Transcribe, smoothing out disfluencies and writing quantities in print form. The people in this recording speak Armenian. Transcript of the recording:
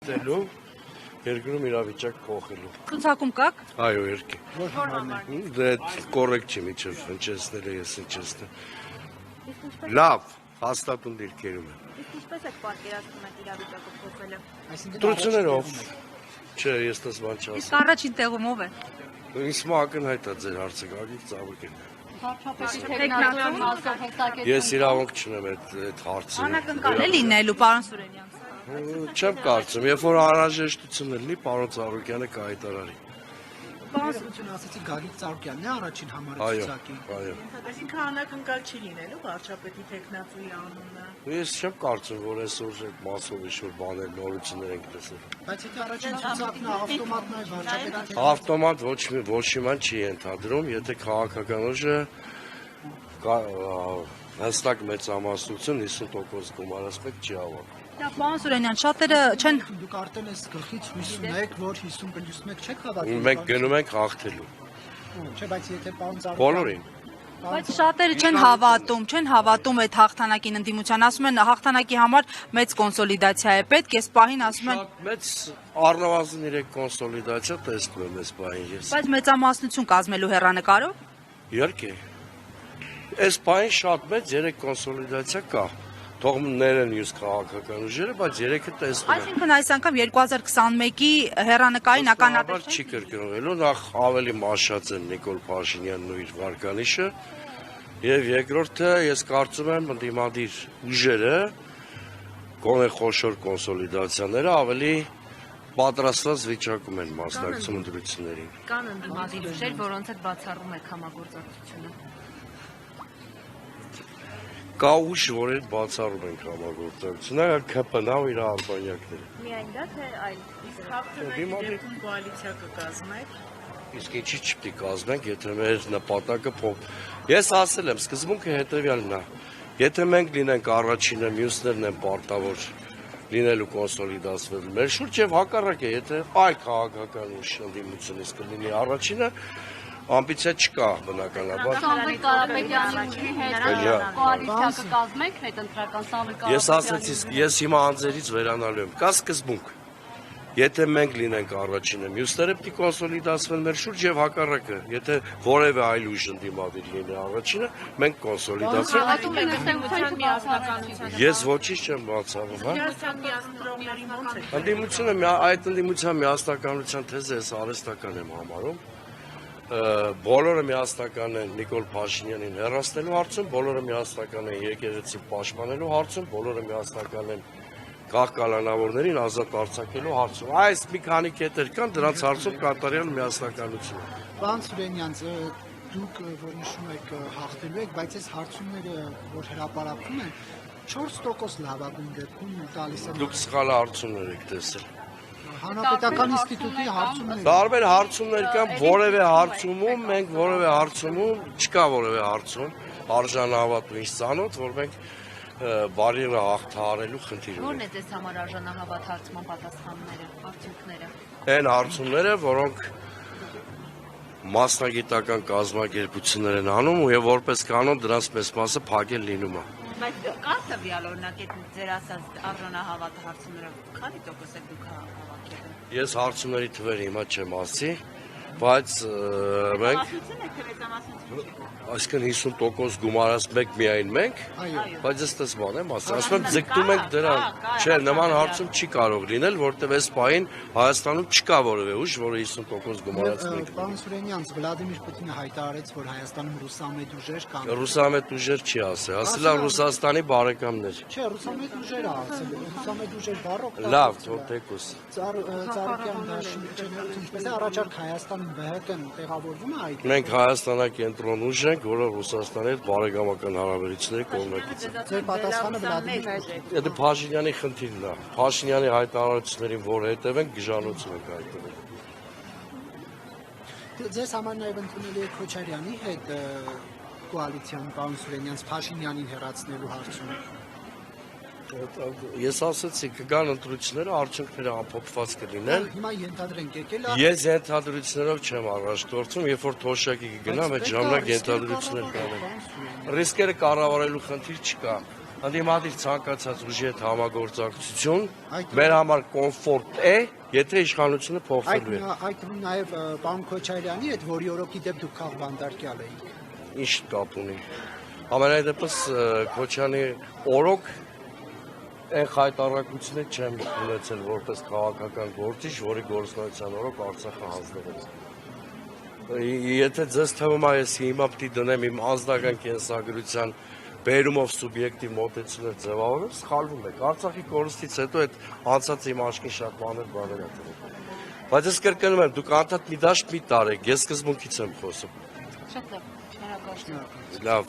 դիտելու, երկրում իրավիճակ փոխելու։ Ցուցակում կաք։ Այո, երկի։ Դե կոռեկտ չի միջև հնչեցնել է, ես հնչեցնել։ Լավ, հաստատուն դիրքերում է։ Իսկ ինչպես եք պատկերացնում այդ իրավիճակը փոխելը։ Դրություններով։ Չէ, ես դες բան չասեմ։ Իսկ առաջին տեղում ով է։ Ինձ ակնհայտ է ձեր հարցը, Գագիկ Ծաղուկեն։ Ես իրավունք չունեմ այդ հարցը։ Անակնկալ է լինելու, պարոն Սուրենյան։ Չեմ կարծում, երբ որ անհրաժեշտություն լինի, պարոն Ծառուկյանը կհայտարարի։ Պարոն ասացի Գագիկ Ծառուկյանն է առաջին համարը ցուցակի։ Այո։ Այսինքն անակնկալ չի լինելու վարչապետի տեխնացուի անունը։ Ես չեմ կարծում, որ այսօր այդ մասով ինչ-որ բաներ նորություններ ենք տեսել։ Բայց եթե առաջին ցուցակն ավտոմատն է վարչապետի Ավտոմատ ոչ մի չի ենթադրում, եթե քաղաքական ուժը հստակ մեծամասնություն 50% գումարած պետք չի ավարտի։ Պարոն Սուրենյան, շատերը չեն Դուք արդեն այս գլխից հույս ունեք, որ 50+1 չեք հավատում։ Մենք գնում ենք հաղթելու։ Չէ, բայց եթե պարոն Ծառուկյան Բոլորին։ Բայց շատերը չեն հավատում այդ հաղթանակին ընդդիմության, ասում են հաղթանակի համար մեծ կոնսոլիդացիա է պետք, այս պահին ասում են Շատ մեծ առնվազն 3 կոնսոլիդացիա տեսնում եմ այս պահին ես։ բայց մեծամասնություն կազմելու հեռանկարով։ Իհարկե։ Այս պահին շատ մեծ 3 կոնսոլիդացիա կա։ Թող ներեն յուս քաղաքական ուժերը, բայց 3-ը տեսնում եմ։ Այսինքն այս անգամ 2021-ի հեռանկարին ականատես չի կրկնվելու, նախ ավելի մաշած են Նիկոլ Փաշինյանն ու իր վարկանիշը, եւ երկրորդը ես կարծում եմ ընդդիմադիր ուժերը, գոնե խոշոր կոնսոլիդացիաները ավելի պատրաստված վիճակում են մասնակցում ընտրություններին։ Կան ընդդիմադիր ուժեր, որոնց հետ բացառում եք համագործակցությունը։ Կա ուժ, որ այդ բացառում ենք համագործակցությունը, ԿՊՆ-ը ու իր արբանյակները։ Միայն դա թե այլ իսկ հաղթանակի դեպքում կոալիցիա կկազմեք։ Իսկ ինչի չպետք է կազմենք, եթե մեր նպատակը Ես ասել եմ, սկզբունքը հետևյալն է։ Եթե մենք լինենք առաջինը, մյուսներն են պարտավոր լինելու կոնսոլիդացվել մեր շուրջ եւ հակառակը, եթե այլ քաղաքական ուժ ընդդիմությունից կլինի առաջինը, ամբիցիա չկա բնականաբար։ Սամվել Կարապետյանի ուժի հետ կոալիցիա կկազմեք հետընտրական Սամվել Կարապետյանի։ Ես ասացի, ես հիմա անձերից վերանալու եմ։ Կա սկզբունք։ Եթե մենք լինենք առաջինը, մյուսները պետք է կոնսոլիդացվեն մեր շուրջ եւ հակառակը։ Եթե որևէ այլ ուժ ընդդիմադիր լինի առաջինը, մենք կոնսոլիդացվենք։ Ես ոչինչ չեմ բացառում, հա։ Ընդդիմությունը այդ ընդդիմության միասնականության թեզը ես արհեստական եմ համարում։ Բոլորը միասնական են Նիկոլ Փաշինյանին հեռացնելու հարցում, բոլորը միասնական են եկեղեցին պաշտպանելու հարցում, բոլորը միասնական են քաղաքականավորներին ազատ արձակելու հարցում։ Այս մի քանի կետեր կան, դրանց հարցում կատարյալ միասնականություն։ Պարոն Սուրենյան, դուք որ նշում եք հաղթելու եք, բայց այս հարցումները որ հրապարակվում են 4% լավագույն դեպքում տալիս են։ Դուք սխալ հարցումներ եք տեսել։ Հանրապետական ինստիտուտի հարցումներ։ Տարբեր հարցումներ կան, որևէ հարցումում, մենք որևէ հարցումում, չկա որևէ հարցում, արժանահավատ ու ինչ ծանոթ, որ մենք բարիևը հաղթահարելու խնդիր ունենք։ Ո՞րն է ձեզ համար արժանահավատ հարցման պատասխանները, արդյունքները։ Այն հարցումները, որոնք մասնագիտական կազմակերպություններ են անում եւ որպես կանոն դրանց մեծ մասը փակել լինում է։ Բայց կա տվյալ օրինակ այդ ձեր ասած արժանահավատ հարցումները քանի տոկոս եք դուք հավաքել։ Ես հարցումների թվերը հիմա չեմ ասի, բայց մենք այսինքն 50% գումարած մեկ միայն մենք, բայց ըստ բան եմ ասում, ասում եմ ձգտում ենք դրան։ Չէ, նման հարցում չի կարող լինել, որտեղ այս պահին Հայաստանում չկա որևէ ուժ, որը 50% գումարած մեկ։ Պարոն Սուրենյան, Վլադիմիր Պուտինը հայտարարեց, որ Հայաստանում ռուսամետ ուժեր կան։ Ռուսամետ ուժեր չի ասել, ասել է Ռուսաստանի բարեկամներ։ Չէ, ռուսամետ ուժեր է ասել, ռուսամետ ուժեր բառով։ Լավ, թեկուս։ Ծառուկյան դաշինքները ինչպես է առաջարկ Հայաստանում ԲՀԿ-ն տեղավորվում է այդ։ Մենք Հայաստանակենտրոն ուժ ենք, որը Ռուսաստանի հետ բարեկամական հարաբերությունների կողմնակից է։ Ձեր պատասխանը Վլադիմիր Պուտինն։ Դա Փաշինյանի խնդիրն է։ Փաշինյանի հայտարարություններին որ հետևենք, գժանություն ենք հայտնել։ Ձեզ համար նաև ընդունելի է Քոչարյանի հետ կոալիցիան պարոն Սուրենյանց Փաշինյանին հեռացնելու հարցում։ Ես ասացի, կգան ընտրությունները, արդյունքները ամփոփված կլինեն։ Հիմա ենթադրենք եկել է։ Ես ենթադրություններով չեմ առաջնորդվում, երբ որ թոշակի կգնամ, այդ ժամանակ ենթադրություններ կանեմ։ Ռիսկերը կառավարելու խնդիր չկա։ Ընդդիմադիր ցանկացած ուժի հետ համագործակցություն Այդ- մեր համար կոմֆորտ է, եթե իշխանությունը փոխվելու է։ Այդ նաև պարոն Քոչարյանի հետ, որի օրոքի դեպ դուք քաղբանդարկյալ էիք։ Ինչ կապ ունի։ Ամենայն դեպս Քոչյանի օրոք այն խայտարակությունը չեմ ունեցել որպես քաղաքական գործիչ, որի գործնական օրոք Արցախը հանձնվեց։ Եթե ձեզ թվում է, ես հիմա պիտի դնեմ իմ ազնական կենսագրության բերումով սուբյեկտիվ մոտեցումներ ձևավորել, սխալվում եք։ Արցախի կորստից հետո այդ անցած իմ աչքին շատ բաներ ա դրել։ Բայց ես կրկնում եմ, դուք անդադ մի դաշտ մի տարեք, ես սկզբունքից եմ խոսում։ Շատ լավ, շնորհակալ։ Լավ։